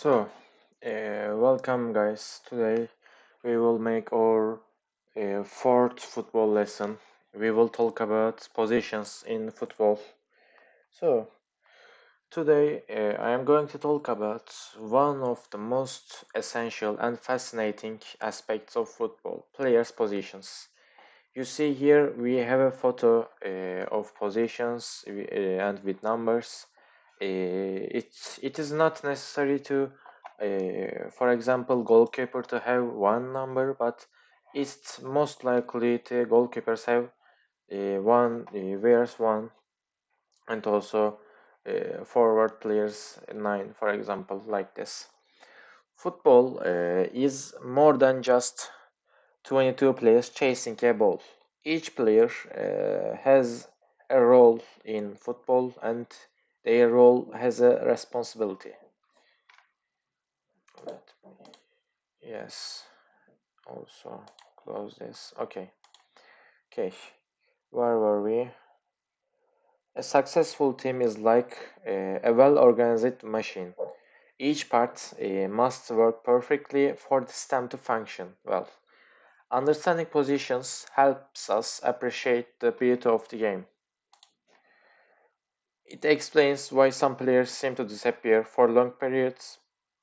So, welcome guys. Today we will make our fourth football lesson. We will talk about positions in football. So, today I am going to talk about one of the most essential and fascinating aspects of football, players' positions. You see here we have a photo of positions and with numbers. It is not necessary to, for example, goalkeeper to have one number, but it's most likely the goalkeepers have one, wears one, and also forward players nine, for example, like this. Football is more than just 22 players chasing a ball. Each player has a role in football and their role has a responsibility. Let me, yes, also close this. Okay, where were we? A successful team is like a well-organized machine. Each part must work perfectly for the system to function well. Understanding positions helps us appreciate the beauty of the game. It explains why some players seem to disappear for long periods,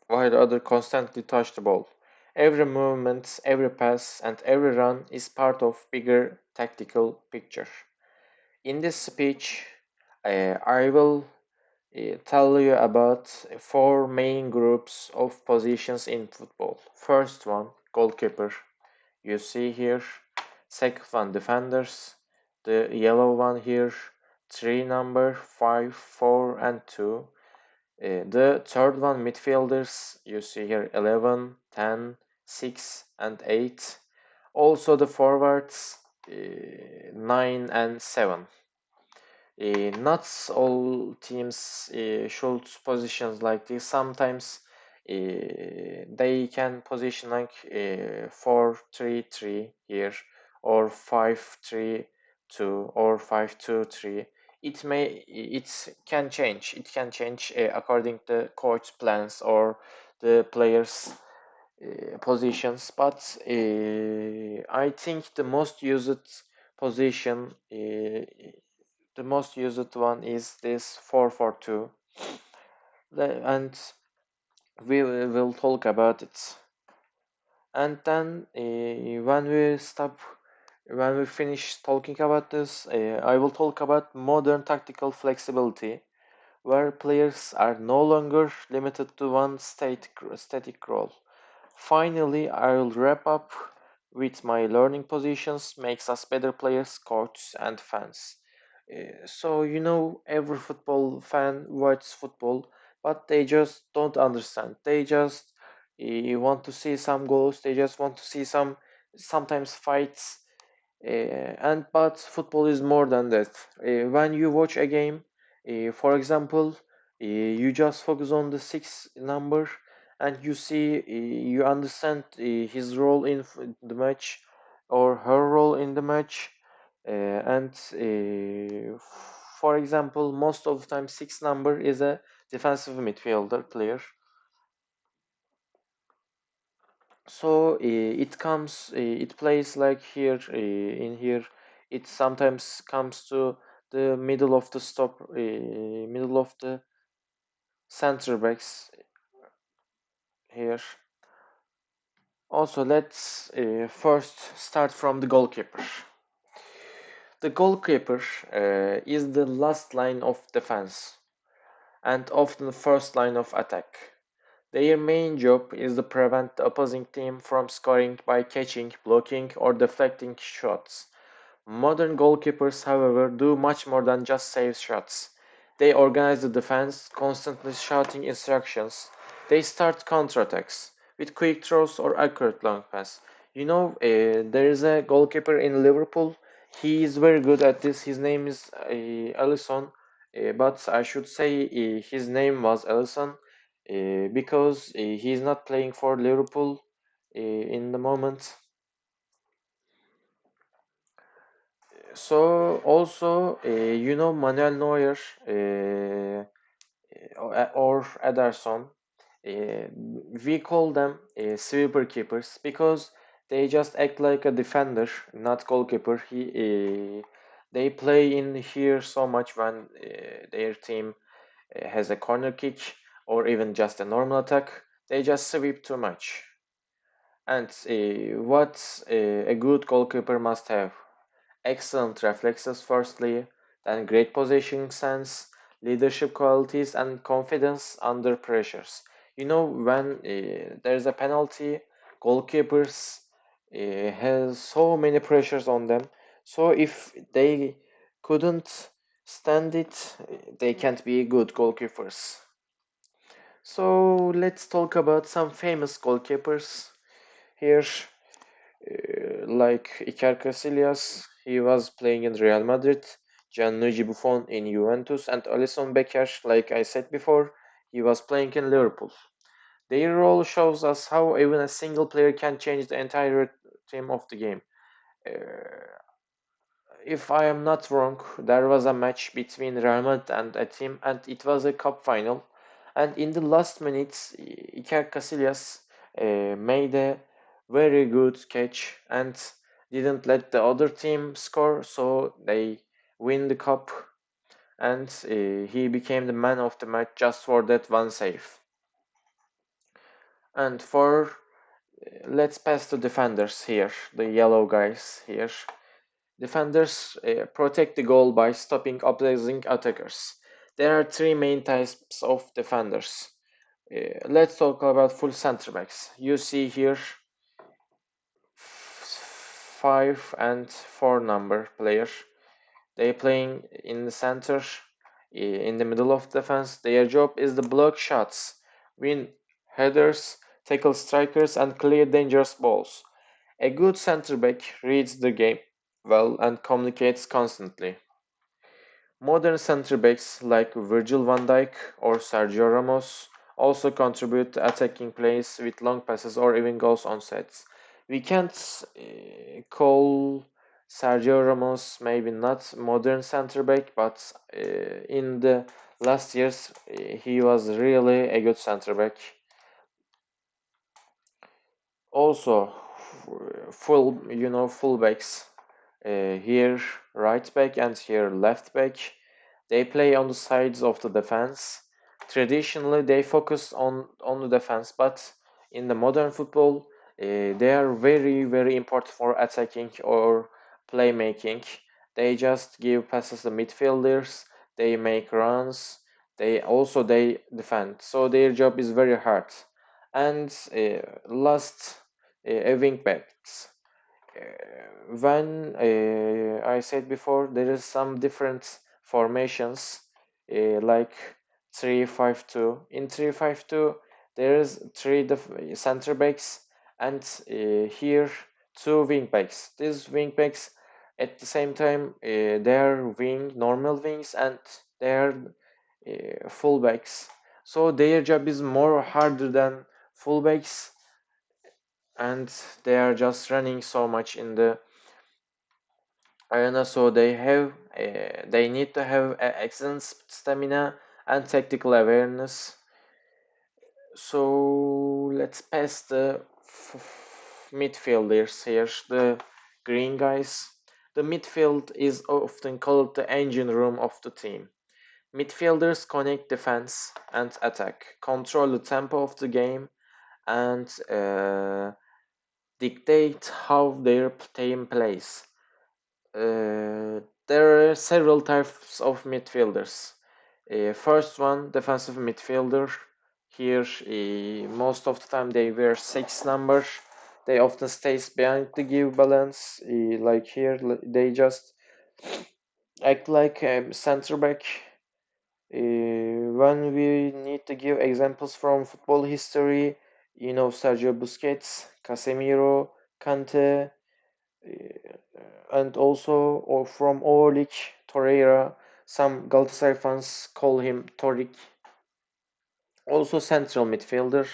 while others constantly touch the ball. Every movement, every pass, and every run is part of bigger tactical picture. In this speech, I will tell you about four main groups of positions in football. First one, goalkeeper. You see here. Second one, defenders. The yellow one here. Three number 5, 4, and 2. The third one, midfielders. You see here 11, 10, 6, and 8. Also the forwards 9 and 7. Not all teams should positions like this. Sometimes they can position like 4-3-3 here, or 5-3-2, or 5-2-3. It can change. It can change according to coach plans or the players' positions. But I think the most used one is this 442, and we will talk about it. And then when we finish talking about this, I will talk about modern tactical flexibility, where players are no longer limited to one static role. Finally, I will wrap up with my learning positions makes us better players, coaches, and fans. So, every football fan watches football, but they just don't understand. They just want to see some goals. They just want to see sometimes fights. But football is more than that. When you watch a game, for example, you just focus on the six number and you understand his role in the match or her role in the match. And for example, most of the time, six number is a defensive midfielder player. So it plays like here, in here. It sometimes comes to the middle of the center backs here. Also, let's first start from the goalkeeper. The goalkeeper is the last line of defense and often the first line of attack. Their main job is to prevent the opposing team from scoring by catching, blocking, or deflecting shots. Modern goalkeepers, however, do much more than just save shots. They organize the defense, constantly shouting instructions. They start counterattacks with quick throws or accurate long pass. There is a goalkeeper in Liverpool. He is very good at this. His name is Alisson, but I should say his name was Alisson because he is not playing for Liverpool in the moment. So also, Manuel Neuer or Ederson. Uh, we call them sweeper keepers because they just act like a defender, not goalkeeper. They play in here so much when their team has a corner kick or even just a normal attack. They just sweep too much. And what a good goalkeeper must have? Excellent reflexes, firstly, then great positioning sense, leadership qualities, and confidence under pressures. You know, when there's a penalty, goalkeepers has so many pressures on them. So if they couldn't stand it, they can't be good goalkeepers. So let's talk about some famous goalkeepers here. Like Iker Casillas, he was playing in Real Madrid, Gianluigi Buffon in Juventus, and Alisson Becker, like I said before, he was playing in Liverpool. Their role shows us how even a single player can change the entire team of the game. Uh, if I am not wrong, there was a match between Real Madrid and a team, and it was a cup final. And in the last minutes, Iker Casillas made a very good catch and didn't let the other team score, so they win the cup. And he became the man of the match just for that one save. And for let's pass to defenders here, the yellow guys here. Defenders protect the goal by stopping opposing attackers. There are three main types of defenders. Let's talk about full center backs. You see here 5 and 4 number players. They playing in the center, in the middle of defense. Their job is to block shots, win headers, tackle strikers, and clear dangerous balls. A good center back reads the game well and communicates constantly. Modern center-backs like Virgil van Dijk or Sergio Ramos also contribute to attacking plays with long passes or even goals on sets. We can't call Sergio Ramos maybe not modern center-back, but in the last years he was really a good center-back. Also, fullbacks. Here right back and here left back. They play on the sides of the defense. Traditionally, they focus on the defense, but in the modern football, they are very important for attacking or playmaking. They just give passes to midfielders. They make runs. They defend. So their job is very hard. And last, wing backs. When I said before, there is some different formations like 3-5-2. In 3-5-2, there is three center backs and here two wing backs. These wing backs at the same time they are normal wings and they are full backs. So their job is more harder than full backs and they are just running so much in the arena, so they need to have excellent stamina and tactical awareness. So let's pass the midfielders here, the green guys. The midfield is often called the engine room of the team. Midfielders connect defense and attack, control the tempo of the game, and dictate how their team plays. There are several types of midfielders. First one, defensive midfielder. Here, most of the time they wear 6 numbers. They often stays behind to give balance. Like here, they just act like a center back. When we need to give examples from football history, Sergio Busquets, Casemiro, Kante, and also or from Orlik Torreira. Some Galatasaray fans call him Torik. Also central midfielder.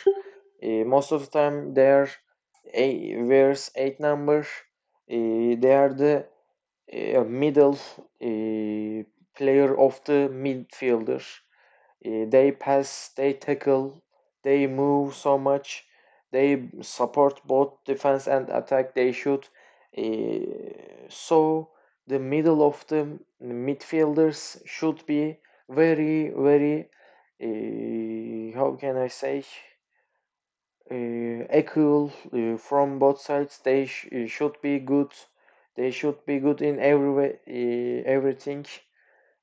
Most of the time they are wears 8 number. They are the middle player of the midfielder. They pass, they tackle, They move so much. They support both defense and attack. They shoot. So the middle of the midfielders should be very, very, how can I say, equal from both sides. They should be good. They should be good in every way, everything.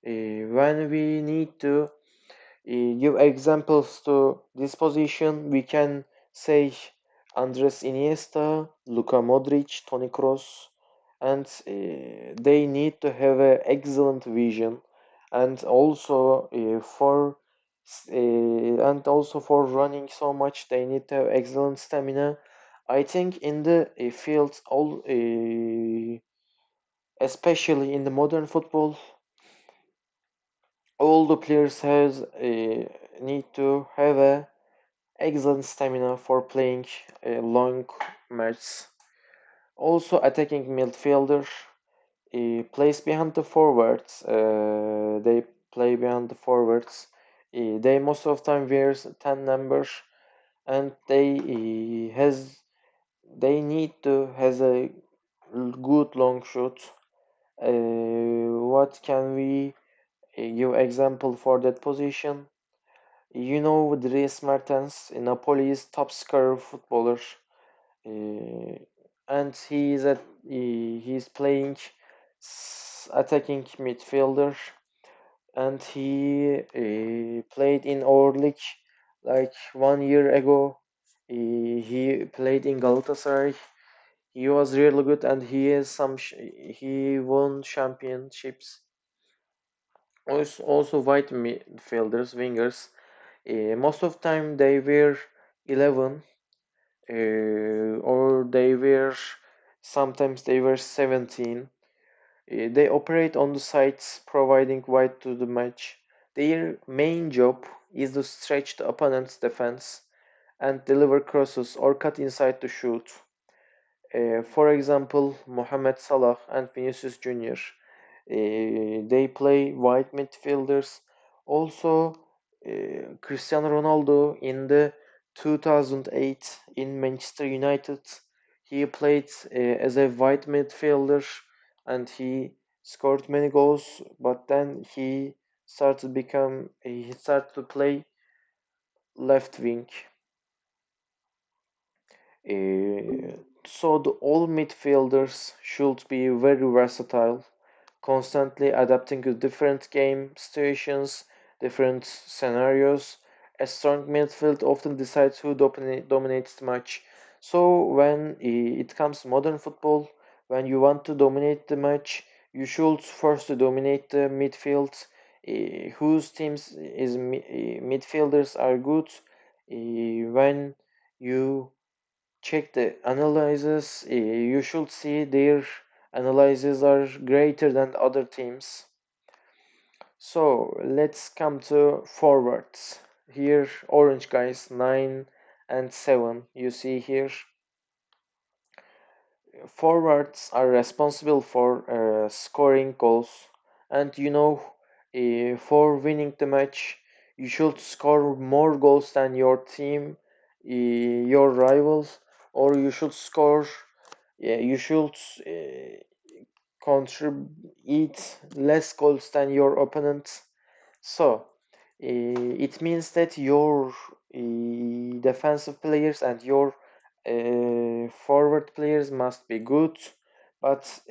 When we need to give examples to this position, we can say Andres Iniesta, Luka Modric, Toni Kroos, and they need to have an excellent vision, and also for running so much, they need to have excellent stamina. I think in the fields, especially in the modern football, all the players has need to have a excellent stamina for playing a long match. Also, attacking midfielder plays behind the forwards. They play behind the forwards. They most of the time wears 10 numbers, and they need to has a good long shot. What can we give example for that position? You know, Dries Mertens, Napoli's top scorer footballer, uh, and he's playing attacking midfielder, and he played in our league like 1 year ago. He played in Galatasaray. He was really good, and he won championships. Also white midfielders, wingers. Most of the time they were 11, or they were sometimes they were 17. They operate on the sides, providing wide to the match. Their main job is to stretch the opponent's defense and deliver crosses or cut inside to shoot. For example, Mohamed Salah and Vinicius Junior. They play wide midfielders. Also, Cristiano Ronaldo in the 2008 in Manchester United, he played as a wide midfielder, and he scored many goals. But then he started to play left wing. Uh, so all midfielders should be very versatile, constantly adapting to different game situations, different scenarios. A strong midfield often decides who dominates the match. So when it comes to modern football, when you want to dominate the match, you should first dominate the midfield. Whose teams is midfielders are good. When you check the analysis, you should see their analyses are greater than other teams. So let's come to forwards. Here, orange guys, 9 and 7. You see here, forwards are responsible for scoring goals, and for winning the match, you should score more goals than your team, your rivals, or you should score. Yeah, you should contribute less goals than your opponents. So it means that your defensive players and your forward players must be good, but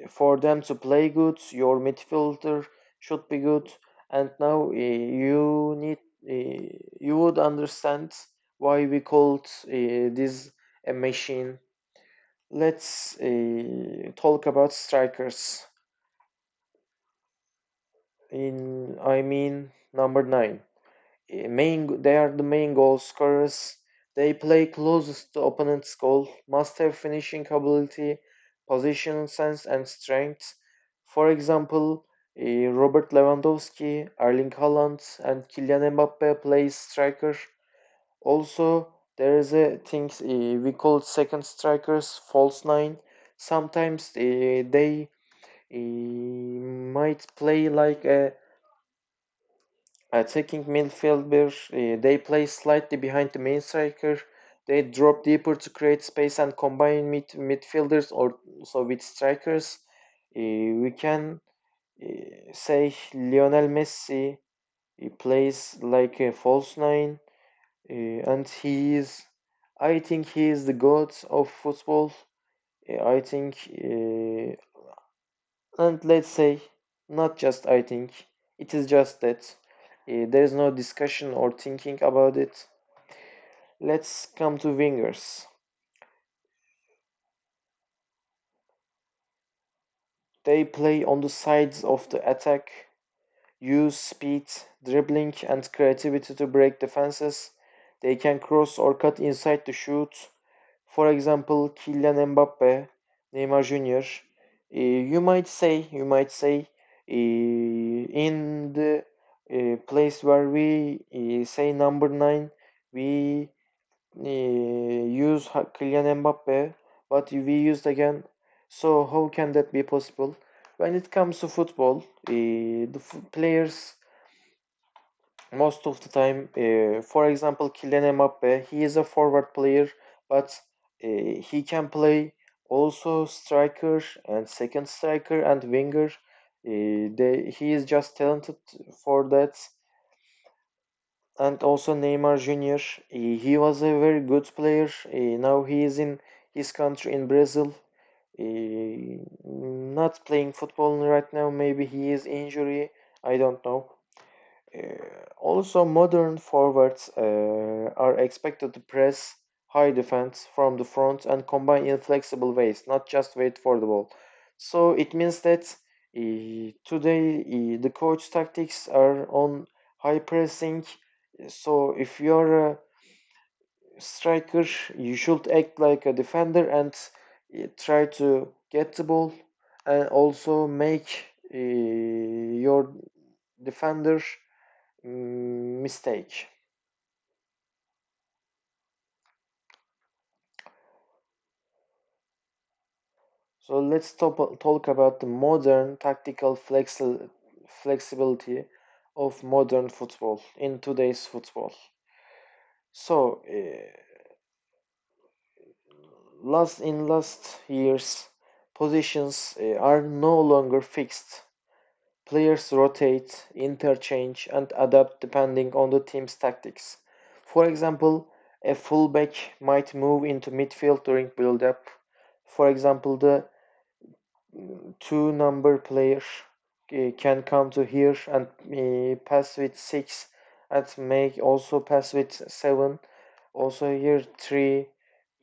for them to play good, your midfielder should be good. And now you would understand why we called this a machine. Let's talk about strikers. Number 9. They are the main goal scorers. They play closest to opponent's goal, must have finishing ability, position sense, and strength. For example, Robert Lewandowski, Erling Haaland, and Kylian Mbappe play striker. Also, there is a thing we call second strikers, false nine. Sometimes they might play like a Attacking midfielder, they play slightly behind the main striker. They drop deeper to create space and combine midfielders or so with strikers. We can say Lionel Messi, he plays like a false nine, and I think he is the god of football. I think, and let's say, not just I think, it is just that. There is no discussion or thinking about it. Let's come to wingers. They play on the sides of the attack, use speed, dribbling, and creativity to break defenses. They can cross or cut inside to shoot. For example, Kylian Mbappe, Neymar Jr. You might say, in the place where we say number nine, we use Kylian Mbappe, but we used again. So how can that be possible? When it comes to football, the players most of the time, for example, Kylian Mbappe, he is a forward player, but he can play also striker and second striker and winger. He is just talented for that. And also Neymar Jr. He was a very good player. Now he is in his country in Brazil. Not playing football right now. Maybe he is injury. I don't know. Also, modern forwards are expected to press, high defense from the front, and combine in flexible ways, not just wait for the ball. So it means that today the coach tactics are on high pressing. So if you're a striker, you should act like a defender and try to get the ball and also make your defender mistake. So let's talk about the modern tactical flexibility of modern football in today's football. So last years, positions are no longer fixed. Players rotate, interchange, and adapt depending on the team's tactics. For example, a fullback might move into midfield during build-up. For example, the two number player can come to here and pass with 6 and make also pass with 7. Also here 3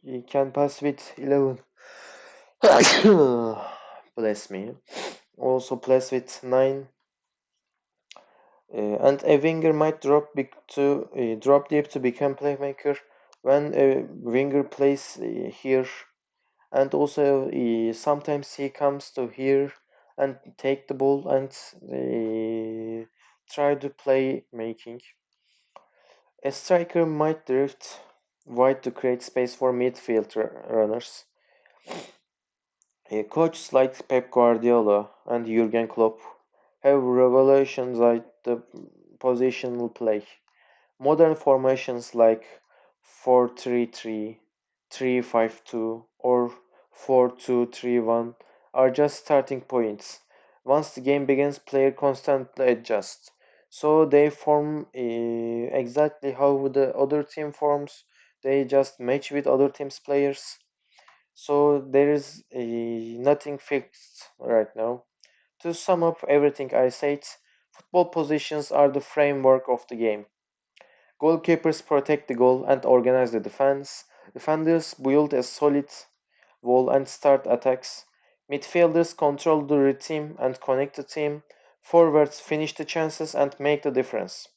he can pass with 11. Bless me. Also pass with 9. And a winger might drop deep to become playmaker when a winger plays here, and also sometimes he comes to here and take the ball and try to play making. A striker might drift wide to create space for midfield runners. Coaches like Pep Guardiola and Jurgen Klopp have revolutionized the positional play. Modern formations like 4-3-3, 3-5-2, or 4-2-3-1 are just starting points. Once the game begins, players constantly adjust. So they form exactly how the other team forms. They just match with other team's players. So there is nothing fixed right now. To sum up everything I said, football positions are the framework of the game. Goalkeepers protect the goal and organize the defense. Defenders build a solid wall and start attacks. Midfielders control the rhythm and connect the team. Forwards finish the chances and make the difference.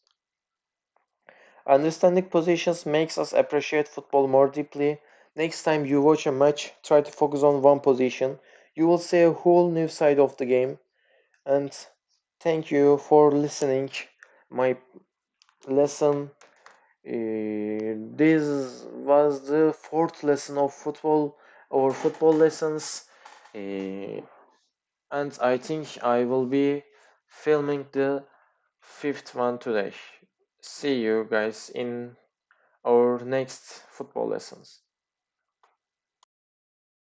Understanding positions makes us appreciate football more deeply. Next time you watch a match, try to focus on one position. You will see a whole new side of the game. And thank you for listening my lesson. This was the fourth lesson of football, our football lessons, and I think I will be filming the fifth one today. See you guys in our next football lessons.